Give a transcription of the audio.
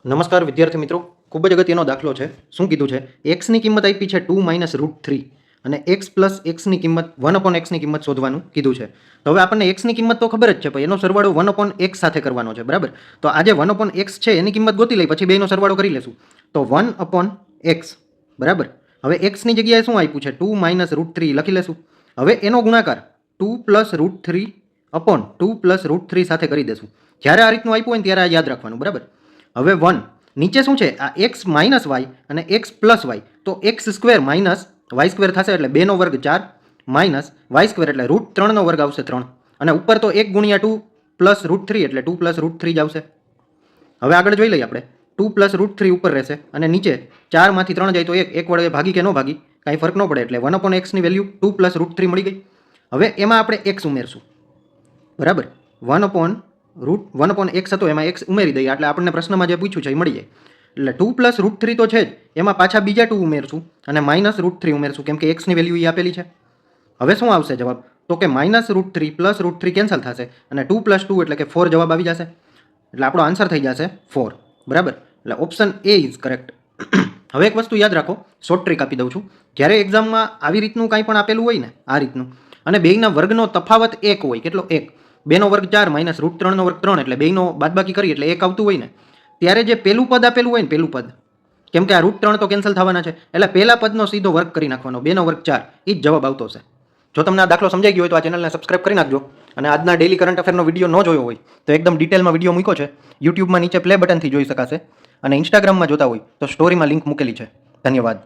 નમસ્કાર વિદ્યાર્થી મિત્રો, ખૂબ જ અગત્યનો દાખલો છે. શું કીધું છે? એક્સની કિંમત આપી છે 2 - √3 અને એક્સ પ્લસ એક્સની કિંમત 1/xની કિંમત શોધવાનું કીધું છે. તો હવે આપણને એક્સની કિંમત તો ખબર જ છે, પછી એનો સરવાળો 1/x સાથે કરવાનો છે, બરાબર? તો આ જે 1/x છે એની કિંમત ગોતી લઈ, પછી બેનો સરવાળો કરી લેશું. તો 1/x બરાબર. હવે એક્સની જગ્યાએ શું આપ્યું છે? 2 - √3 લખી લેશું. હવે એનો ગુણાકાર 2 + √3 અપોન 2 + √3 સાથે કરી દેશું. જ્યારે આ રીતનું આપ્યું હોય ને ત્યારે આ યાદ રાખવાનું, બરાબર? હવે 1 નીચે શું છે? આ x - y અને x + y, તો x² - y² થશે એટલે 2 નો વર્ગ 4 માઇનસ y² એટલે √3 નો વર્ગ આવશે 3 અને ઉપર તો 1 × 2 + √3 એટલે 2 + √3 જ આવશે. હવે આગળ જોઈ લઈએ આપણે. 2 + √3 ઉપર રહેશે અને નીચે 4 માંથી 3 જાય તો 1 વડે ભાગી કે ન ભાગી કાંઈ ફરક ન પડે એટલે 1/x ની વેલ્યુ 2 + √3 મળી ગઈ. હવે એમાં આપણે x ઉમેરશું, બરાબર? 1/x હતો એમાં x ઉમેરી દઈએ એટલે આપણને પ્રશ્નમાં જે પૂછ્યું છે એ મળી જાય. એટલે 2 + √3 તો છે જ, એમાં પાછા બીજા 2 ઉમેરશું અને -√3 ઉમેરશું કેમ કે x ની વેલ્યુ એ આપેલી છે. હવે શું આવશે જવાબ? તો કે -√3 + √3 કેન્સલ થશે અને 2 + 2 એટલે કે 4 જવાબ આવી જશે. એટલે આપણો આન્સર થઈ જશે 4, બરાબર? એટલે ઓપ્શન એ ઇઝ કરેક્ટ. હવે એક વસ્તુ યાદ રાખો, શોર્ટ ટ્રીક આપી દઉં છું. જ્યારે એક્ઝામમાં આવી રીતનું કાંઈ પણ આપેલું હોય ને, આ રીતનું, અને બેયના વર્ગનો તફાવત 1 હોય, કેટલો? 1. 2 નો વર્ગ 4 માઇનસ √3 નો વર્ગ 3 એટલે બેયનો બાદબાકી કરી એટલે 1 આવતું હોય ને, ત્યારે જે પેલું પદ આપેલું હોય ને, પેલું પદ, કેમ કે આ √3 તો કેન્સલ થવાના છે, એટલે પહેલા પદનો સીધો વર્ગ કરી નાખવાનો, 2 નો વર્ગ 4, એ જ જવાબ આવતો હશે. જો તમને આ દાખલો સમજાઈ ગયો હોય તો આ ચેનલને સબસ્ક્રાઇબ કરી નાખજો. અને આજના ડેલી કરંટ અફેરનો વિડીયો ન જોયો હોય તો એકદમ ડિટેલમાં વિડીયો મૂક્યો છે, યુટ્યુબમાં નીચે પ્લે બટનથી જોઈ શકાશે, અને ઇન્સ્ટાગ્રામમાં જોતા હોય તો સ્ટોરીમાં લિંક મૂકેલી છે. ધન્યવાદ.